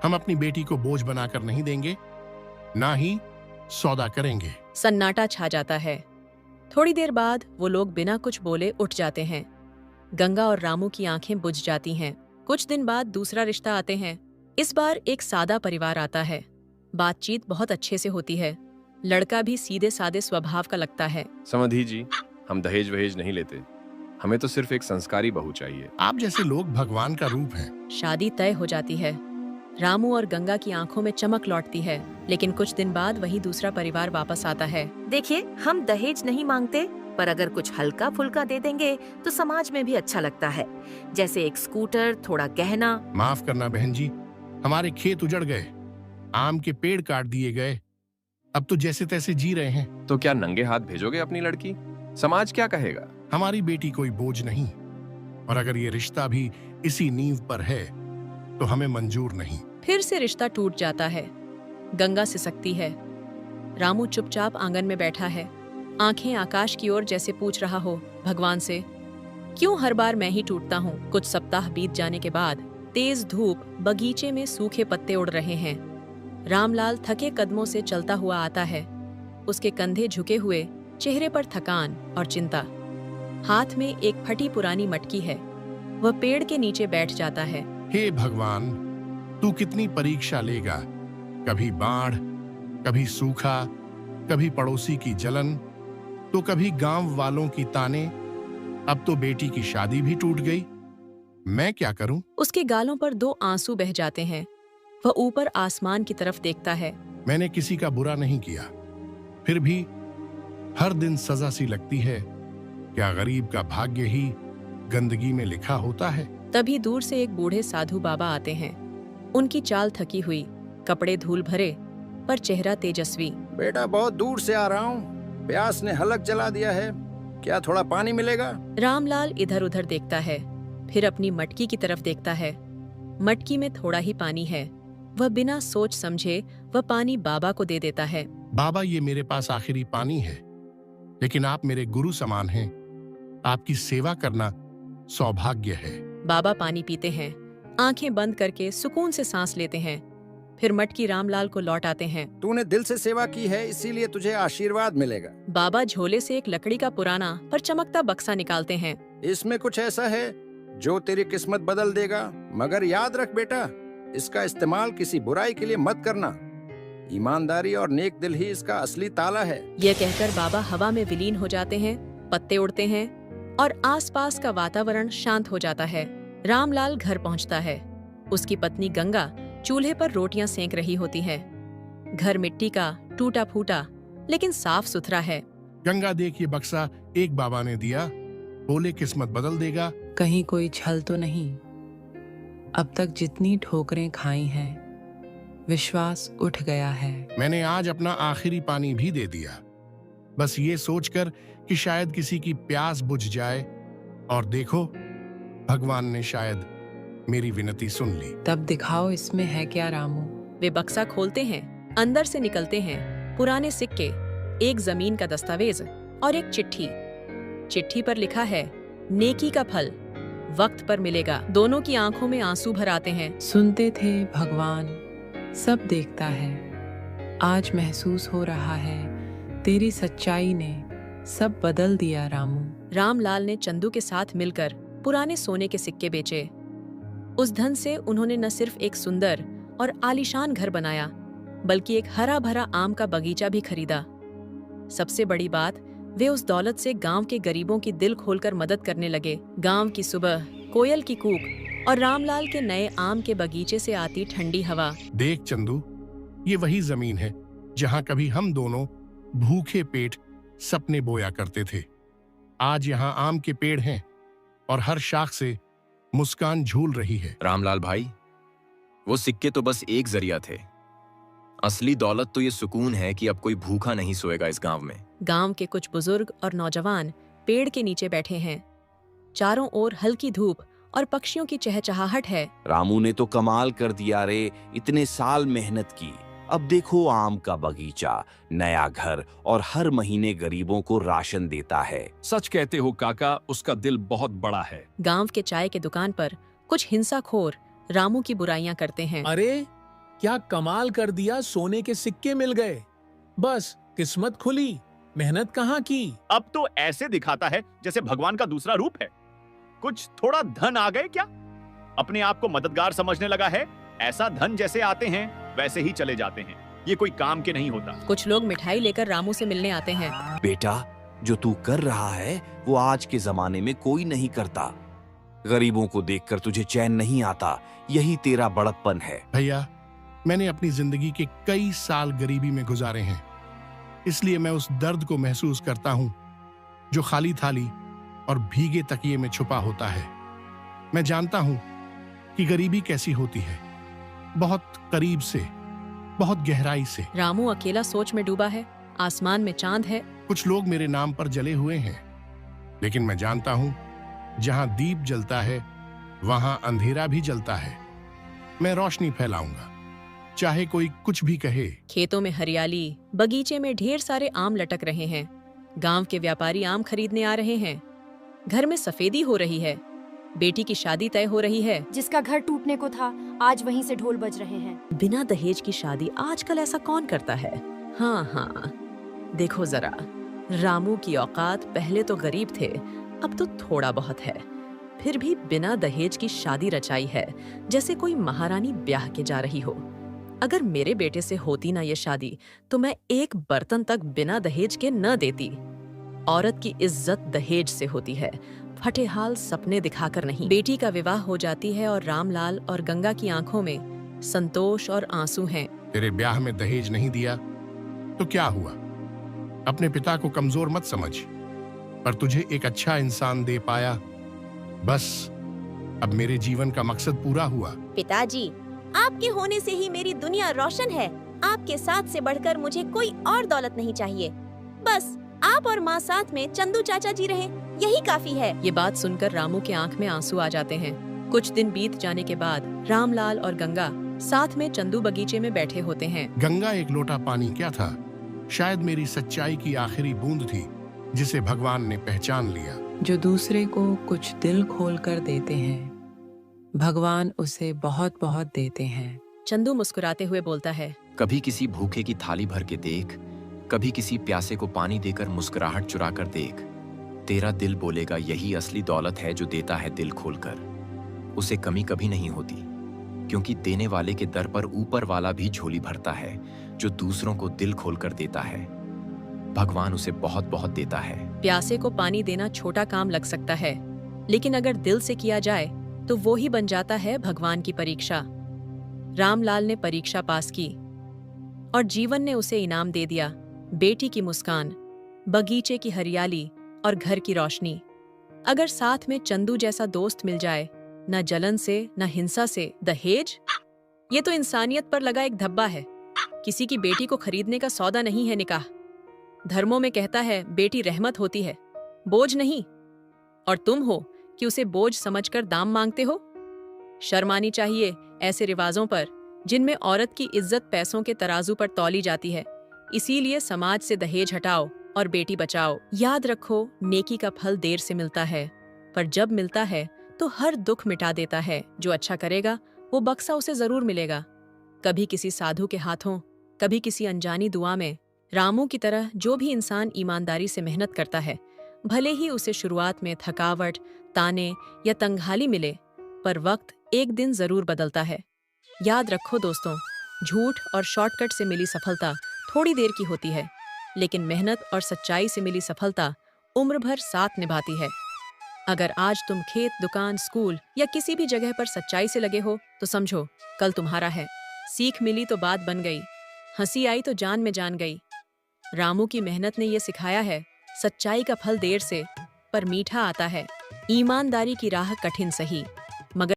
हम अपनी बेटी को बोझ बनाकर नहीं देंगे, ना ही सौदा करेंगे। सन्नाटा छा जाता है। थोड़ी देर बाद वो लोग बिना कुछ बोले उठ जाते हैं। गंगा और रामू की आंखें बुझ जाती हैं। कुछ दिन बाद दूसरा रिश्ता आते हैं। इस बार एक सादा परिवार आता है। बातचीत बहुत अच्छे से होती है। लड़का भी सीधे सादे स्वभाव का लगता है। समधी जी, हम दहेज वहेज नहीं लेते, हमें तो सिर्फ एक संस्कारी बहू चाहिए। आप जैसे लोग भगवान का रूप हैं। शादी तय हो जाती है। रामू और गंगा की आंखों में चमक लौटती है। लेकिन कुछ दिन बाद वही दूसरा परिवार वापस आता है। देखिए, हम दहेज नहीं मांगते, पर अगर कुछ हल्का फुल्का दे देंगे तो समाज में भी अच्छा लगता है, जैसे एक स्कूटर, थोड़ा गहना। माफ करना बहन जी, हमारे खेत उजड़ गए, आम के पेड़ काट दिए गए, अब तो जैसे तैसे जी रहे हैं। तो क्या नंगे हाथ भेजोगे अपनी लड़की? समाज क्या कहेगा? हमारी बेटी कोई बोझ नहीं, और अगर ये रिश्ता भी इसी नींव पर है तो हमें मंजूर नहीं। फिर से रिश्ता टूट जाता है। गंगा सिसकती है। रामू चुपचाप आंगन में बैठा है, आंखें आकाश की ओर, जैसे पूछ रहा हो भगवान से, क्यों हर बार मैं ही टूटता हूँ। कुछ सप्ताह बीत जाने के बाद तेज धूप, बगीचे में सूखे पत्ते उड़ रहे हैं। रामलाल थके कदमों से चलता हुआ आता है। उसके कंधे झुके हुए, चेहरे पर थकान और चिंता। हाथ में एक फटी पुरानी मटकी है। वह पेड़ के नीचे बैठ जाता है। हे भगवान, तू कितनी परीक्षा लेगा? कभी बाढ़, कभी सूखा, कभी पड़ोसी की जलन, तो कभी गांव वालों की ताने। अब तो बेटी की शादी भी टूट गई, मैं क्या करूं? उसके गालों पर 2 आंसू बह जाते हैं। वह ऊपर आसमान की तरफ देखता है। मैंने किसी का बुरा नहीं किया, फिर भी हर दिन सजा सी लगती है। क्या गरीब का भाग्य ही गंदगी में लिखा होता है? तभी दूर से एक बूढ़े साधु बाबा आते हैं। उनकी चाल थकी हुई, कपड़े धूल भरे, पर चेहरा तेजस्वी। बेटा, बहुत दूर से आ रहा हूँ, प्यास ने हलक जला दिया है, क्या थोड़ा पानी मिलेगा? रामलाल इधर उधर देखता है, फिर अपनी मटकी की तरफ देखता है। मटकी में थोड़ा ही पानी है। वह बिना सोच समझे वह पानी बाबा को दे देता है। बाबा, ये मेरे पास आखिरी पानी है, लेकिन आप मेरे गुरु समान हैं, आपकी सेवा करना सौभाग्य है। बाबा पानी पीते हैं, आंखें बंद करके सुकून से सांस लेते हैं। फिर मटकी रामलाल को लौटाते हैं। तूने दिल से सेवा की है, इसीलिए तुझे आशीर्वाद मिलेगा। बाबा झोले से एक लकड़ी का पुराना पर चमकता बक्सा निकालते हैं। इसमें कुछ ऐसा है जो तेरी किस्मत बदल देगा, मगर याद रख बेटा, इसका इस्तेमाल किसी बुराई के लिए मत करना। ईमानदारी और नेक दिल ही इसका असली ताला है। यह कहकर बाबा हवा में विलीन हो जाते हैं। पत्ते उड़ते हैं और आसपास का वातावरण शांत हो जाता है। रामलाल घर पहुंचता है। उसकी पत्नी गंगा चूल्हे पर रोटियां सेंक रही होती है। घर मिट्टी का, टूटा फूटा, लेकिन साफ सुथरा है। गंगा, देख, ये बक्सा एक बाबा ने दिया, बोले किस्मत बदल देगा। कहीं कोई छल तो नहीं? अब तक जितनी ठोकरें खाई हैं, विश्वास उठ गया है। मैंने आज अपना आखिरी पानी भी दे दिया, बस ये सोचकर कि शायद किसी की प्यास बुझ जाए, और देखो, भगवान ने शायद मेरी विनती सुन ली। तब दिखाओ इसमें है क्या रामू। वे बक्सा खोलते हैं। अंदर से निकलते हैं पुराने सिक्के, एक जमीन का दस्तावेज और एक चिट्ठी। चिट्ठी पर लिखा है, नेकी का फल वक्त पर मिलेगा। दोनों की आंखों में आंसू भर आते हैं। सुनते थे भगवान सब देखता है, आज महसूस हो रहा है तेरी सच्चाई ने सब बदल दिया रामू। रामलाल ने चंदू के साथ मिलकर पुराने सोने के सिक्के बेचे। उस धन से उन्होंने न सिर्फ एक सुंदर और आलीशान घर बनाया, बल्कि एक हरा भरा आम का बगीचा भी खरीदा। सबसे बड़ी बात, वे उस दौलत से गांव के गरीबों की दिल खोलकर मदद करने लगे। गांव की सुबह, कोयल की कूक और रामलाल के नए आम के बगीचे से आती ठंडी हवा। देख चंदू, ये वही जमीन है जहां कभी हम दोनों भूखे पेट सपने बोया करते थे। आज यहाँ आम के पेड़ हैं और हर शाख से मुस्कान झूल रही है। रामलाल भाई, वो सिक्के तो बस एक जरिया थे, असली दौलत तो ये सुकून है कि अब कोई भूखा नहीं सोएगा इस गांव में। गांव के कुछ बुजुर्ग और नौजवान पेड़ के नीचे बैठे हैं। चारों ओर हल्की धूप और पक्षियों की चहचहाहट है। रामू ने तो कमाल कर दिया रे, इतने साल मेहनत की, अब देखो आम का बगीचा, नया घर और हर महीने गरीबों को राशन देता है। सच कहते हो काका, उसका दिल बहुत बड़ा है। गांव के चाय के दुकान पर कुछ हिंसाखोर रामू की बुराइयां करते हैं। अरे क्या कमाल कर दिया, सोने के सिक्के मिल गए। बस किस्मत खुली, मेहनत कहाँ की। अब तो ऐसे दिखाता है जैसे भगवान का दूसरा रूप है। कुछ थोड़ा धन आ गए क्या? अपने आप को मददगार समझने लगा है। ऐसा धन जैसे आते हैं वैसे ही चले जाते हैं। ये कोई काम के नहीं होता। कुछ लोग मिठाई लेकर रामू से मिलने आते हैं। बेटा, जो तू कर रहा है वो आज के जमाने में कोई नहीं करता। गरीबों को देखकर तुझे चैन नहीं आता, यही तेरा बड़प्पन है। भैया, मैंने अपनी जिंदगी के कई साल गरीबी में गुजारे हैं, इसलिए मैं उस दर्द को महसूस करता हूं जो खाली थाली और भीगे तकिए में छुपा होता है। मैं जानता हूं कि गरीबी कैसी होती है, बहुत करीब से, बहुत गहराई से। रामू अकेला सोच में डूबा है। आसमान में चांद है। कुछ लोग मेरे नाम पर जले हुए हैं, लेकिन मैं जानता हूं जहां दीप जलता है वहां अंधेरा भी जलता है। मैं रोशनी फैलाऊंगा, चाहे कोई कुछ भी कहे। खेतों में हरियाली, बगीचे में ढेर सारे आम लटक रहे हैं। गांव के व्यापारी आम खरीदने आ रहे हैं। घर में सफेदी हो रही है। बेटी की शादी तय हो रही है। जिसका घर टूटने को था, आज वहीं से ढोल बज रहे हैं। बिना दहेज की शादी आजकल ऐसा कौन करता है? हाँ, देखो जरा, रामू की औकात पहले तो गरीब थे, अब तो थोड़ा बहुत है, फिर भी बिना दहेज की शादी रचाई है, जैसे कोई महारानी ब्याह के जा रही हो। अगर मेरे बेटे से होती ना ये शादी, तो मैं एक बर्तन तक बिना दहेज के न देती। औरत की इज्जत दहेज से होती है, फटेहाल सपने दिखाकर नहीं। बेटी का विवाह हो जाती है और रामलाल और गंगा की आंखों में संतोष और आंसू हैं। तेरे ब्याह में दहेज नहीं दिया तो क्या हुआ? अपने पिता को कमजोर मत समझ, पर तुझे एक अच्छा इंसान दे पाया, बस अब मेरे जीवन का मकसद पूरा हुआ। पिताजी, आपके होने से ही मेरी दुनिया रोशन है। आपके साथ से बढ़कर मुझे कोई और दौलत नहीं चाहिए। बस आप और माँ साथ में चंदू चाचा जी रहे, यही काफी है। ये बात सुनकर रामू के आंख में आंसू आ जाते हैं। कुछ दिन बीत जाने के बाद रामलाल और गंगा साथ में चंदू बगीचे में बैठे होते हैं। गंगा एक लोटा पानी क्या था? शायद मेरी सच्चाई की आखिरी बूंद थी, जिसे भगवान ने पहचान लिया। जो दूसरे को कुछ दिल खोल कर देते हैं, भगवान उसे बहुत बहुत देते हैं। चंदू मुस्कुराते हुए बोलता है, कभी किसी भूखे की थाली भर के देख, कभी किसी प्यासे को पानी देकर मुस्कुराहट चुरा कर देख। तेरा दिल बोलेगा यही असली दौलत है जो देता है दिल खोलकर। उसे कमी कभी नहीं होती, क्योंकि देने वाले के दर पर ऊपर वाला भी झोली भरता है। जो दूसरों को दिल खोलकर देता है, भगवान उसे बहुत बहुत देता है। प्यासे को पानी देना छोटा काम लग सकता है, लेकिन अगर दिल से किया जाए तो वो ही बन जाता है भगवान की परीक्षा। रामलाल ने परीक्षा पास की और जीवन ने उसे इनाम दे दिया। बेटी की मुस्कान, बगीचे की हरियाली और घर की रोशनी। अगर साथ में चंदू जैसा दोस्त मिल जाए, न जलन से न हिंसा से दहेज, ये तो इंसानियत पर लगा एक धब्बा है। किसी की बेटी को खरीदने का सौदा नहीं है निकाह। धर्मों में कहता है बेटी रहमत होती है, बोझ नहीं। और तुम हो कि उसे बोझ समझकर दाम मांगते हो। शर्म आनी चाहिए ऐसे रिवाजों पर, जिनमें औरत की इज्जत पैसों के तराजू पर तौली जाती है। इसीलिए समाज से दहेज हटाओ और बेटी बचाओ। याद रखो, नेकी का फल देर से मिलता है, पर जब मिलता है तो हर दुख मिटा देता है। जो अच्छा करेगा वो बक्सा उसे जरूर मिलेगा, कभी किसी साधु के हाथों, कभी किसी अनजानी दुआ में। रामू की तरह जो भी इंसान ईमानदारी से मेहनत करता है, भले ही उसे शुरुआत में थकावट, ताने या तंगहाली मिले, पर वक्त एक दिन जरूर बदलता है। याद रखो दोस्तों, झूठ और शॉर्टकट से मिली सफलता थोड़ी देर की होती है, लेकिन मेहनत और सच्चाई से मिली सफलता उम्र भर साथ निभाती है। अगर आज तुम खेत, दुकान, स्कूल या किसी भी जगह पर सच्चाई से लगे हो, तो समझो कल तुम्हारा है। सीख मिली तो बात बन गई, हंसी आई तो जान में जान गई। रामू की मेहनत ने ये सिखाया है, सच्चाई का फल देर से पर मीठा आता है। ईमानदारी की राह कठिन सही, मगर